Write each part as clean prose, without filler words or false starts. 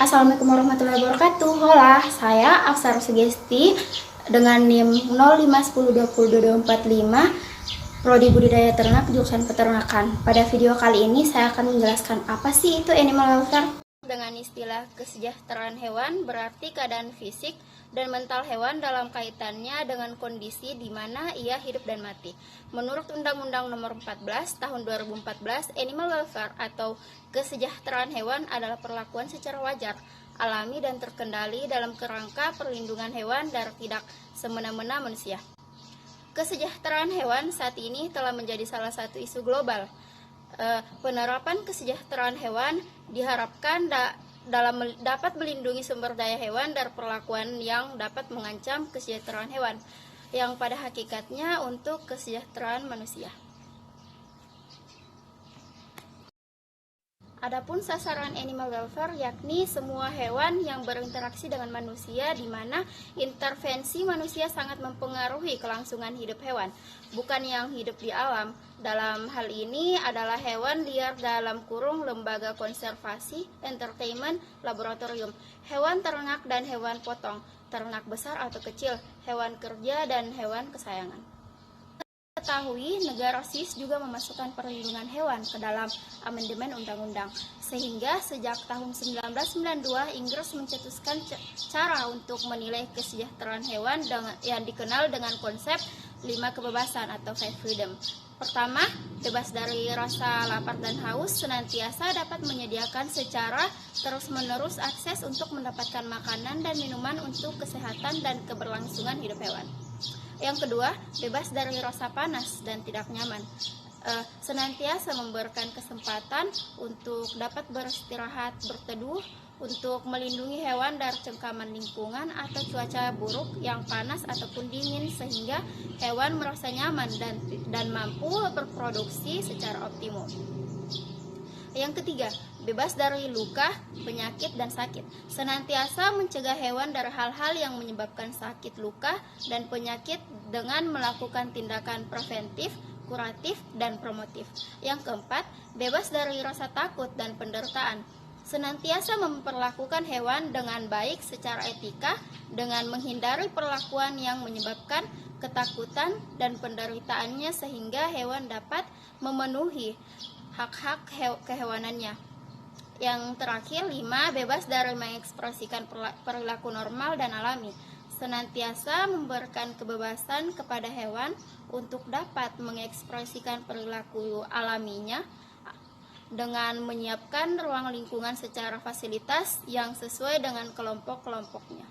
Assalamualaikum warahmatullahi wabarakatuh. Hola, saya Aksara Sugesti dengan NIM 0510202245 Prodi Budidaya Ternak jurusan Peternakan. Pada video kali ini saya akan menjelaskan apa sih itu animal welfare. Dengan istilah kesejahteraan hewan berarti keadaan fisik dan mental hewan dalam kaitannya dengan kondisi di mana ia hidup dan mati. Menurut Undang-Undang Nomor 14 Tahun 2014, animal welfare atau kesejahteraan hewan adalah perlakuan secara wajar, alami dan terkendali dalam kerangka perlindungan hewan dari tidak semena-mena manusia. Kesejahteraan hewan saat ini telah menjadi salah satu isu global. Penerapan kesejahteraan hewan diharapkan dapat melindungi sumber daya hewan dari perlakuan yang dapat mengancam kesejahteraan hewan, yang pada hakikatnya untuk kesejahteraan manusia. Adapun sasaran animal welfare yakni semua hewan yang berinteraksi dengan manusia di mana intervensi manusia sangat mempengaruhi kelangsungan hidup hewan, bukan yang hidup di alam. Dalam hal ini adalah hewan liar dalam kurung lembaga konservasi, entertainment, laboratorium, hewan ternak dan hewan potong, ternak besar atau kecil, hewan kerja dan hewan kesayangan. Ketahui, negara SWIS juga memasukkan perlindungan hewan ke dalam amandemen undang-undang, sehingga sejak tahun 1992 Inggris mencetuskan cara untuk menilai kesejahteraan hewan yang dikenal dengan konsep 5 kebebasan atau 5 freedom. Pertama, bebas dari rasa lapar dan haus, senantiasa dapat menyediakan secara terus-menerus akses untuk mendapatkan makanan dan minuman untuk kesehatan dan keberlangsungan hidup hewan. Yang kedua, bebas dari rasa panas dan tidak nyaman. Senantiasa memberikan kesempatan untuk dapat beristirahat, berteduh, untuk melindungi hewan dari cengkaman lingkungan atau cuaca buruk yang panas ataupun dingin, sehingga hewan merasa nyaman dan mampu berproduksi secara optimum. Yang ketiga, bebas dari luka, penyakit, dan sakit. Senantiasa mencegah hewan dari hal-hal yang menyebabkan sakit, luka, dan penyakit dengan melakukan tindakan preventif, kuratif, dan promotif. Yang keempat, bebas dari rasa takut dan penderitaan. Senantiasa memperlakukan hewan dengan baik secara etika, dengan menghindari perlakuan yang menyebabkan ketakutan dan penderitaannya sehingga hewan dapat memenuhi hak-hak kehewanannya. Yang terakhir, 5, bebas dari mengekspresikan perilaku normal dan alami. Senantiasa memberikan kebebasan kepada hewan untuk dapat mengekspresikan perilaku alaminya dengan menyiapkan ruang lingkungan secara fasilitas yang sesuai dengan kelompok-kelompoknya.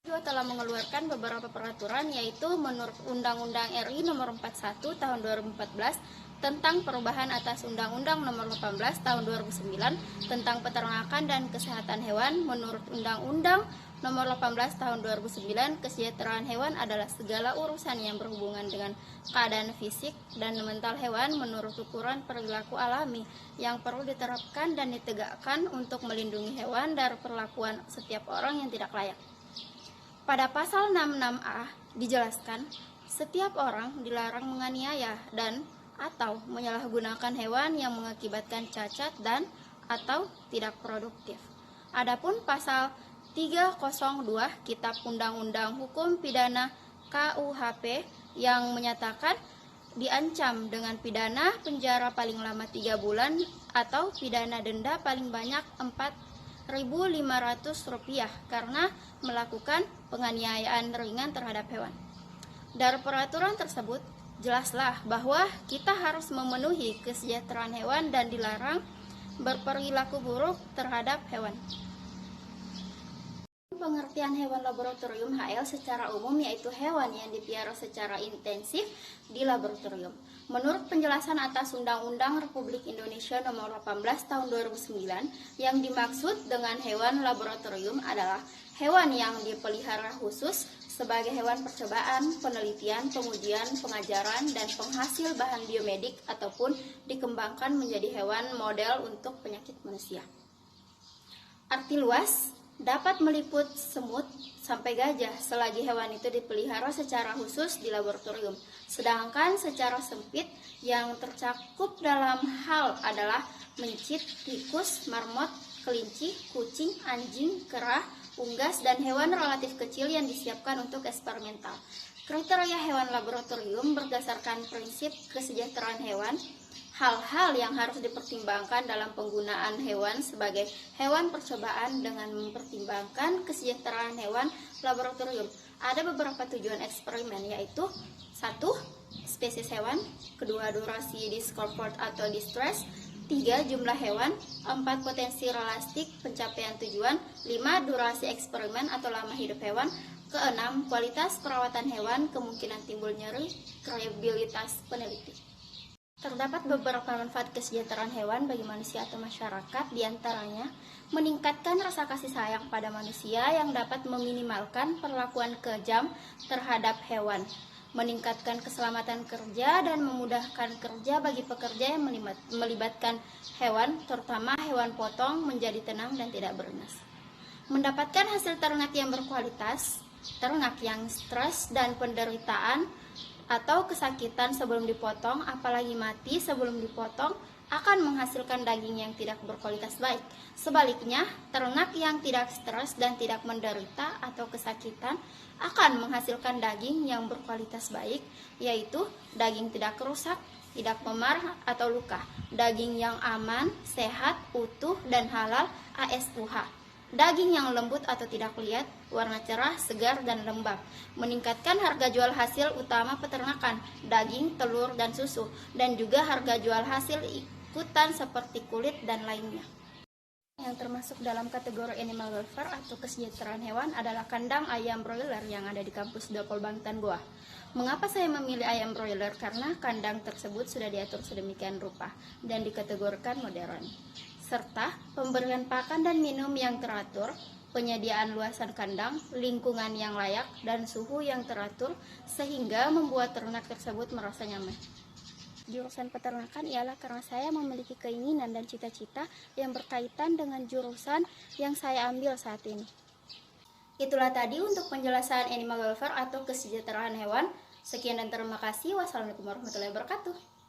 Juga telah mengeluarkan beberapa peraturan, yaitu menurut Undang-Undang RI Nomor 41 Tahun 2014 tentang perubahan atas Undang-Undang Nomor 18 Tahun 2009 tentang peternakan dan kesehatan hewan. Menurut Undang-Undang Nomor 18 Tahun 2009, kesejahteraan hewan adalah segala urusan yang berhubungan dengan keadaan fisik dan mental hewan menurut ukuran perilaku alami yang perlu diterapkan dan ditegakkan untuk melindungi hewan dari perlakuan setiap orang yang tidak layak. Pada pasal 66A dijelaskan, setiap orang dilarang menganiaya dan atau menyalahgunakan hewan yang mengakibatkan cacat dan atau tidak produktif. Adapun pasal 302 Kitab Undang-Undang Hukum Pidana KUHP yang menyatakan diancam dengan pidana penjara paling lama 3 bulan atau pidana denda paling banyak Rp4.500 karena melakukan penganiayaan ringan terhadap hewan. Dari peraturan tersebut, jelaslah bahwa kita harus memenuhi kesejahteraan hewan dan dilarang berperilaku buruk terhadap hewan. Pengertian hewan laboratorium HL secara umum yaitu hewan yang dipiara secara intensif di laboratorium. Menurut penjelasan atas Undang-Undang Republik Indonesia Nomor 18 Tahun 2009, yang dimaksud dengan hewan laboratorium adalah hewan yang dipelihara khusus sebagai hewan percobaan, penelitian, pengujian, pengajaran, dan penghasil bahan biomedik ataupun dikembangkan menjadi hewan model untuk penyakit manusia. Arti luas dapat meliput semut sampai gajah selagi hewan itu dipelihara secara khusus di laboratorium. Sedangkan secara sempit yang tercakup dalam hal adalah mencit, tikus, marmot, kelinci, kucing, anjing, kera, unggas, dan hewan relatif kecil yang disiapkan untuk eksperimental. Kriteria hewan laboratorium berdasarkan prinsip kesejahteraan hewan. Hal-hal yang harus dipertimbangkan dalam penggunaan hewan sebagai hewan percobaan dengan mempertimbangkan kesejahteraan hewan laboratorium. Ada beberapa tujuan eksperimen, yaitu 1. Spesies hewan, 2. Durasi discomfort atau distress, 3. Jumlah hewan, 4. Potensi realistik pencapaian tujuan, 5. Durasi eksperimen atau lama hidup hewan, 6. Kualitas perawatan hewan, kemungkinan timbul nyeri, kredibilitas peneliti. Terdapat beberapa manfaat kesejahteraan hewan bagi manusia atau masyarakat, diantaranya meningkatkan rasa kasih sayang pada manusia yang dapat meminimalkan perlakuan kejam terhadap hewan, meningkatkan keselamatan kerja dan memudahkan kerja bagi pekerja yang melibatkan hewan, terutama hewan potong, menjadi tenang dan tidak beringas, mendapatkan hasil ternak yang berkualitas. Ternak yang stres dan penderitaan atau kesakitan sebelum dipotong, apalagi mati sebelum dipotong, akan menghasilkan daging yang tidak berkualitas baik. Sebaliknya, ternak yang tidak stres dan tidak menderita atau kesakitan akan menghasilkan daging yang berkualitas baik, yaitu daging tidak rusak, tidak memar atau luka, daging yang aman, sehat, utuh, dan halal ASUH. Daging yang lembut atau tidak liat, warna cerah, segar, dan lembab, meningkatkan harga jual hasil utama peternakan, daging, telur, dan susu, dan juga harga jual hasil ikutan seperti kulit dan lainnya. Yang termasuk dalam kategori animal welfare atau kesejahteraan hewan adalah kandang ayam broiler yang ada di kampus Dopol Bangtan Goa. Mengapa saya memilih ayam broiler? Karena kandang tersebut sudah diatur sedemikian rupa dan dikategorikan modern, serta pemberian pakan dan minum yang teratur, penyediaan luasan kandang, lingkungan yang layak, dan suhu yang teratur sehingga membuat ternak tersebut merasa nyaman. Jurusan peternakan ialah karena saya memiliki keinginan dan cita-cita yang berkaitan dengan jurusan yang saya ambil saat ini. Itulah tadi untuk penjelasan animal welfare atau kesejahteraan hewan. Sekian dan terima kasih. Wassalamualaikum warahmatullahi wabarakatuh.